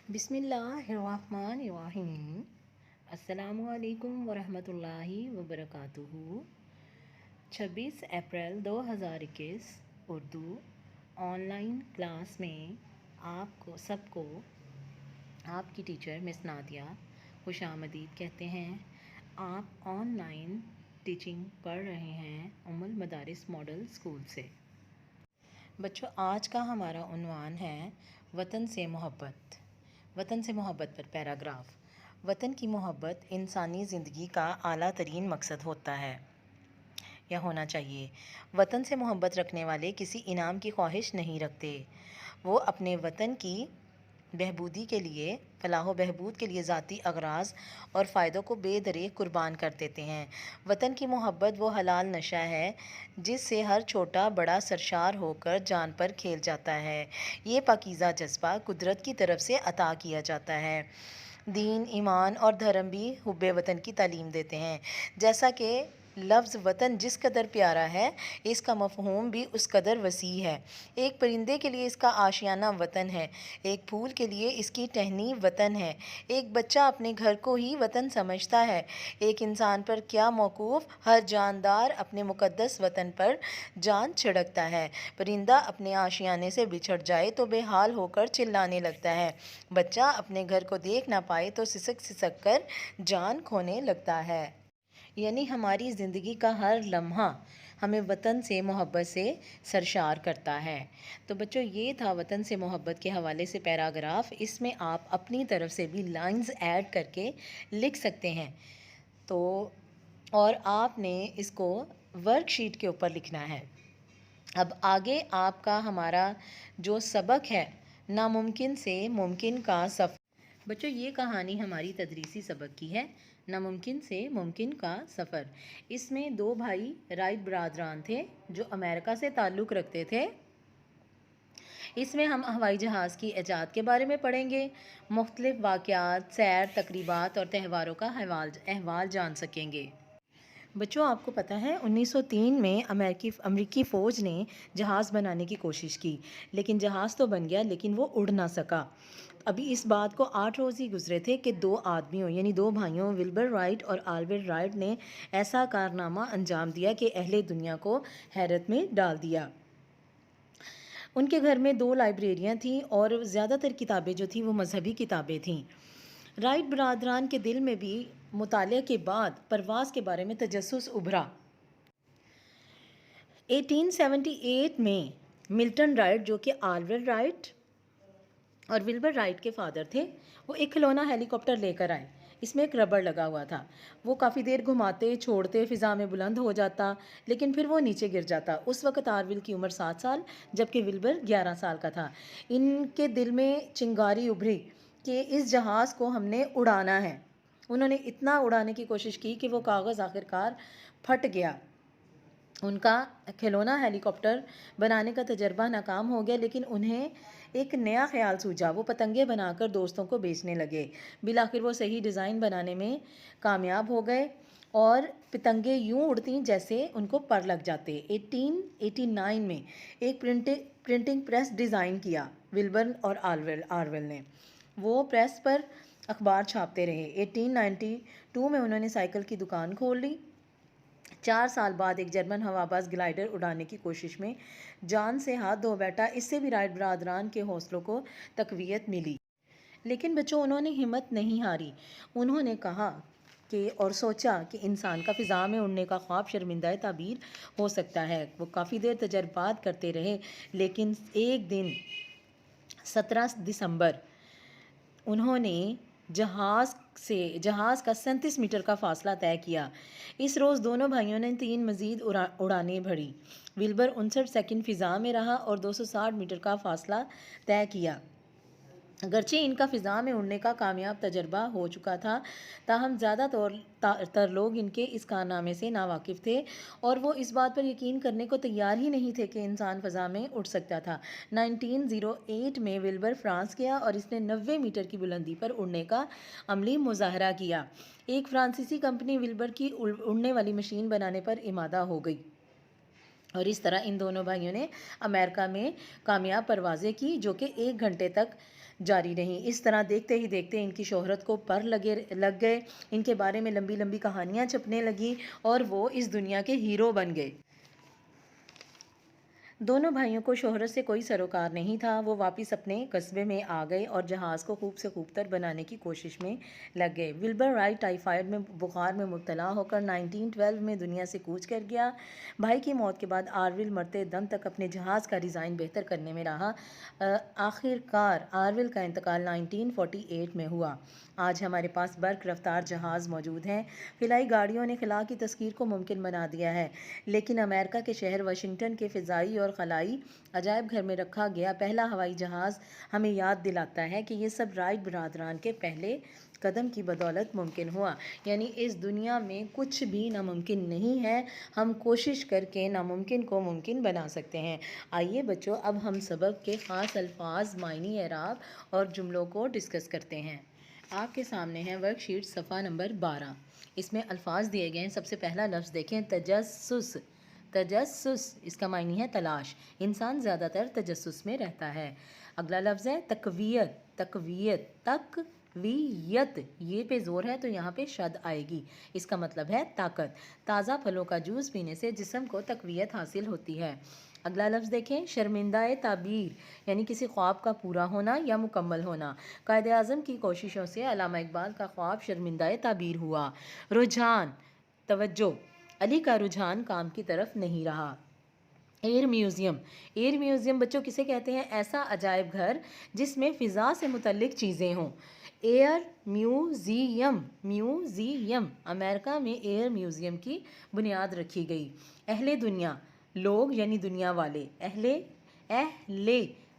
بسم اللہ الرحمن الرحیم۔ السلام علیکم ورحمۃ اللہ وبرکاتہ۔ 26 April 2021 Urdu on line class میں آپ کو سب کو آپ کی ٹیچر مس نادیہ خوش آمدید کہتے ہیں۔ آپ آن لائن ٹیچنگ پڑھ رہے ہیں ام المدارس ماڈل اسکول سے۔ بچوں، آج کا ہمارا عنوان ہے وطن سے محبت۔ وطن سے محبت پر پیراگراف۔ وطن کی محبت انسانی زندگی کا اعلیٰ ترین مقصد ہوتا ہے یا ہونا چاہیے۔ وطن سے محبت رکھنے والے کسی انعام کی خواہش نہیں رکھتے۔ وہ اپنے وطن کی بہبودی کے لیے، فلاح و بہبود کے لیے ذاتی اغراض اور فائدوں کو بے دریغ قربان کر دیتے ہیں۔ وطن کی محبت وہ حلال نشہ ہے جس سے ہر چھوٹا بڑا سرشار ہو کر جان پر کھیل جاتا ہے۔ یہ پاکیزہ جذبہ قدرت کی طرف سے عطا کیا جاتا ہے۔ دین، ایمان اور دھرم بھی حب وطن کی تعلیم دیتے ہیں۔ جیسا کہ لفظ وطن جس قدر پیارا ہے، اس کا مفہوم بھی اس قدر وسیع ہے۔ ایک پرندے کے لیے اس کا آشیانہ وطن ہے، ایک پھول کے لیے اس کی ٹہنی وطن ہے، ایک بچہ اپنے گھر کو ہی وطن سمجھتا ہے۔ ایک انسان پر کیا موقوف ہر جاندار اپنے مقدس وطن پر جان چھڑکتا ہے۔ پرندہ اپنے آشیانے سے بچھڑ جائے تو بے حال ہو کر چلانے لگتا ہے، بچہ اپنے گھر کو دیکھ نہ پائے تو سسک سسک کر جان کھونے لگتا ہے۔ یعنی ہماری زندگی کا ہر لمحہ ہمیں وطن سے محبت سے سرشار کرتا ہے۔ تو بچوں، یہ تھا وطن سے محبت کے حوالے سے پیراگراف۔ اس میں آپ اپنی طرف سے بھی لائنز ایڈ کر کے لکھ سکتے ہیں۔ تو اور آپ نے اس کو ورک شیٹ کے اوپر لکھنا ہے۔ اب آگے آپ کا ہمارا جو سبق ہے، ناممکن سے ممکن کا سفر۔ بچوں، یہ کہانی ہماری تدریسی سبق کی ہے، ناممکن سے ممکن کا سفر۔ اس میں دو بھائی رائٹ برادران تھے جو امریکہ سے تعلق رکھتے تھے۔ اس میں ہم ہوائی جہاز کی ایجاد کے بارے میں پڑھیں گے، مختلف واقعات، سیر، تقریبات اور تہواروں کا احوال جان سکیں گے۔ بچوں، آپ کو پتہ ہے 1903 میں امریکی فوج نے جہاز بنانے کی کوشش کی، لیکن جہاز تو بن گیا لیکن وہ اڑ نہ سکا۔ ابھی اس بات کو 8 روز ہی گزرے تھے کہ دو آدمیوں یعنی دو بھائیوں ولبر رائٹ اور آلبرٹ رائٹ نے ایسا کارنامہ انجام دیا کہ اہل دنیا کو حیرت میں ڈال دیا۔ ان کے گھر میں 2 لائبریریاں تھیں اور زیادہ تر کتابیں جو تھیں وہ مذہبی کتابیں تھیں۔ رائٹ برادران کے دل میں بھی مطالعے کے بعد پرواز کے بارے میں تجسس ابھرا۔ 1878 میں ملٹن رائٹ، جو کہ آلبرٹ رائٹ اور ولبر رائٹ کے فادر تھے، وہ ایک کھلونا ہیلی کاپٹر لے کر آئے۔ اس میں ایک ربڑ لگا ہوا تھا، وہ کافی دیر گھماتے چھوڑتے فضا میں بلند ہو جاتا لیکن پھر وہ نیچے گر جاتا۔ اس وقت آرول کی عمر 7 سال جبکہ ولبر 11 سال کا تھا۔ ان کے دل میں چنگاری ابھری کہ اس جہاز کو ہم نے اڑانا ہے۔ انہوں نے اتنا اڑانے کی کوشش کی کہ وہ کاغذ آخرکار پھٹ گیا۔ ان کا کھلونا ہیلی کاپٹر بنانے کا تجربہ ناکام ہو گیا، لیکن انہیں ایک نیا خیال سوجا۔ وہ پتنگیں بنا کر دوستوں کو بیچنے لگے۔ بالآخر وہ صحیح ڈیزائن بنانے میں کامیاب ہو گئے اور پتنگیں یوں اڑتیں جیسے ان کو پر لگ جاتے۔ 1889 میں ایک پرنٹنگ پریس ڈیزائن کیا ولبر اور آرول نے۔ وہ پریس پر اخبار چھاپتے رہے۔ 1892 میں انہوں نے سائیکل کی دکان کھول لی۔ 4 سال بعد ایک جرمن ہواباز گلائیڈر اڑانے کی کوشش میں جان سے ہاتھ دھو بیٹھا۔ اس سے بھی رائٹ برادران کے حوصلوں کو تقویت ملی۔ لیکن بچوں، انہوں نے ہمت نہیں ہاری۔ انہوں نے کہا اور سوچا کہ انسان کا فضا میں اڑنے کا خواب شرمندہ تعبیر ہو سکتا ہے۔ وہ کافی دیر تجربات کرتے رہے، لیکن ایک دن 17 دسمبر انہوں نے جہاز کا 37 میٹر کا فاصلہ طے کیا۔ اس روز دونوں بھائیوں نے 3 مزید اڑانیں بھری۔ ولبر 59 سیکنڈ فضا میں رہا اور 260 میٹر کا فاصلہ طے کیا۔ اگرچہ ان کا فضا میں اڑنے کا کامیاب تجربہ ہو چکا تھا، تاہم زیادہ تر لوگ ان کے اس کارنامے سے ناواقف تھے اور وہ اس بات پر یقین کرنے کو تیار ہی نہیں تھے کہ انسان فضا میں اڑ سکتا تھا۔ 1908 میں ولبر فرانس گیا اور اس نے 90 میٹر کی بلندی پر اڑنے کا عملی مظاہرہ کیا۔ ایک فرانسیسی کمپنی ولبر کی اڑنے والی مشین بنانے پر آمادہ ہو گئی اور اس طرح ان دونوں بھائیوں نے امریکہ میں کامیاب پروازیں کی جو کہ 1 گھنٹے تک جاری رہیں۔ اس طرح دیکھتے ہی دیکھتے ان کی شہرت کو پر لگ گئے، ان کے بارے میں لمبی لمبی کہانیاں چھپنے لگیں اور وہ اس دنیا کے ہیرو بن گئے۔ دونوں بھائیوں کو شہرت سے کوئی سروکار نہیں تھا۔ وہ واپس اپنے قصبے میں آ گئے اور جہاز کو خوب سے خوب تر بنانے کی کوشش میں لگ گئے۔ ولبر رائٹ ٹائیفائڈ میں بخار میں مبتلا ہو کر 1912 میں دنیا سے کوچ کر گیا۔ بھائی کی موت کے بعد آرول مرتے دم تک اپنے جہاز کا ڈیزائن بہتر کرنے میں رہا۔ آخر کار آرول کا انتقال 1948 میں ہوا۔ آج ہمارے پاس برق رفتار جہاز موجود ہیں۔ خلائی گاڑیوں نے خلا کی تسخیر کو ممکن بنا دیا ہے، لیکن امریکہ کے شہر واشنگٹن کے فضائی اور خلائی عجائب گھر میں رکھا گیا پہلا ہوائی جہاز ہمیں یاد دلاتا ہے کہ یہ سب رائٹ برادران کے پہلے قدم کی بدولت ممکن ہوا۔ یعنی اس دنیا میں کچھ بھی ناممکن نہیں ہے، ہم کوشش کر کے ناممکن کو ممکن بنا سکتے ہیں۔ آئیے بچوں، اب ہم سبق کے خاص الفاظ، معنی، اعراب اور جملوں کو ڈسکس کرتے ہیں۔ آپ کے سامنے ہے ورک شیٹ صفحہ نمبر 12۔ اس میں الفاظ دیے گئے ہیں۔ سب سے پہلا لفظ دیکھیں، تجسس۔ تجسس اس کا معنی ہے تلاش۔ انسان زیادہ تر تجسس میں رہتا ہے۔ اگلا لفظ ہے تقویت۔ تقویت، تقویت، یہ پہ زور ہے تو یہاں پہ شد آئے گی۔ اس کا مطلب ہے طاقت۔ تازہ پھلوں کا جوس پینے سے جسم کو تقویت حاصل ہوتی ہے۔ اگلا لفظ دیکھیں، شرمندہ تعبیر، یعنی کسی خواب کا پورا ہونا یا مکمل ہونا۔ قائد اعظم کی کوششوں سے علامہ اقبال کا خواب شرمندہ تعبیر ہوا۔ رجحان، توجہ، علی کا رجحان کام کی طرف نہیں رہا۔ Year museum. ایئر میوزیم بچوں کسے کہتے ہیں؟ ایسا عجائب گھر جس میں فضا سے متعلق چیزیں ہوں۔ ایئر میوزیم، میوزیم، امریکہ میں ایئر میوزیم کی بنیاد رکھی گئی۔ اہل دنیا، لوگ یعنی دنیا والے۔ اہل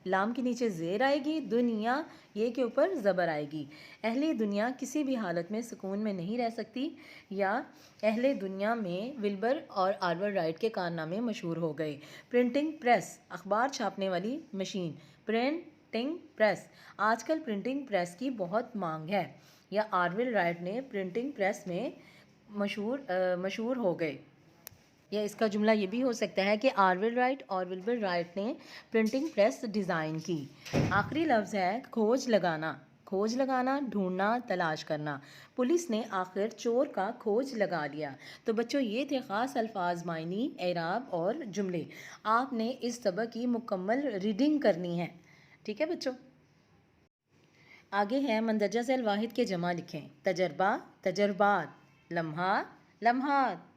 لام کے نیچے زیر آئے گی، دنیا یہ کے اوپر زبر آئے گی۔ اہل دنیا کسی بھی حالت میں سکون میں نہیں رہ سکتی، یا اہل دنیا میں ولبر اور آرول رائٹ کے کارنامے مشہور ہو گئے۔ پرنٹنگ پریس، اخبار چھاپنے والی مشین۔ پرنٹنگ پریس، آج کل پرنٹنگ پریس کی بہت مانگ ہے، یا آرول رائٹ نے پرنٹنگ پریس میں مشہور ہو گئے۔ یا اس کا جملہ یہ بھی ہو سکتا ہے کہ آرول رائٹ اور ولبر رائٹ نے پرنٹنگ پریس ڈیزائن کی۔ آخری لفظ ہے کھوج لگانا۔ کھوج لگانا، ڈھونڈنا، تلاش کرنا۔ پولیس نے آخر چور کا کھوج لگا لیا۔ تو بچوں یہ تھے خاص الفاظ، معنی، اعراب اور جملے۔ آپ نے اس سبق کی مکمل ریڈنگ کرنی ہے، ٹھیک ہے بچوں؟ آگے ہے مندرجہ ذیل واحد کے جمع لکھیں۔ تجربہ، تجربات۔ لمحہ، لمحات۔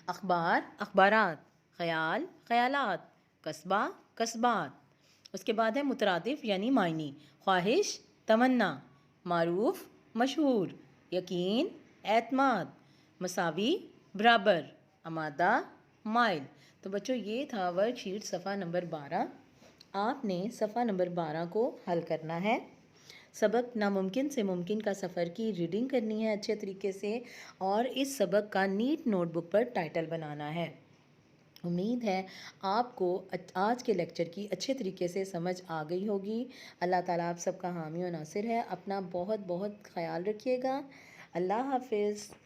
اخبار، اخبارات۔ خیال، خیالات۔ قصبہ، قصبات۔ اس کے بعد ہے مترادف یعنی معنی۔ خواہش، تمنا۔ معروف، مشہور۔ یقین، اعتماد۔ مساوی، برابر۔ آمادہ، مائل۔ تو بچوں یہ تھا ورک شیٹ صفحہ نمبر 12۔ آپ نے صفحہ نمبر 12 کو حل کرنا ہے۔ سبق ناممکن سے ممکن کا سفر کی ریڈنگ کرنی ہے اچھے طریقے سے، اور اس سبق کا نیٹ نوٹ بک پر ٹائٹل بنانا ہے۔ امید ہے آپ کو آج کے لیکچر کی اچھے طریقے سے سمجھ آ گئی ہوگی۔ اللہ تعالیٰ آپ سب کا حامی و ناصر ہے۔ اپنا بہت بہت خیال رکھیے گا۔ اللہ حافظ۔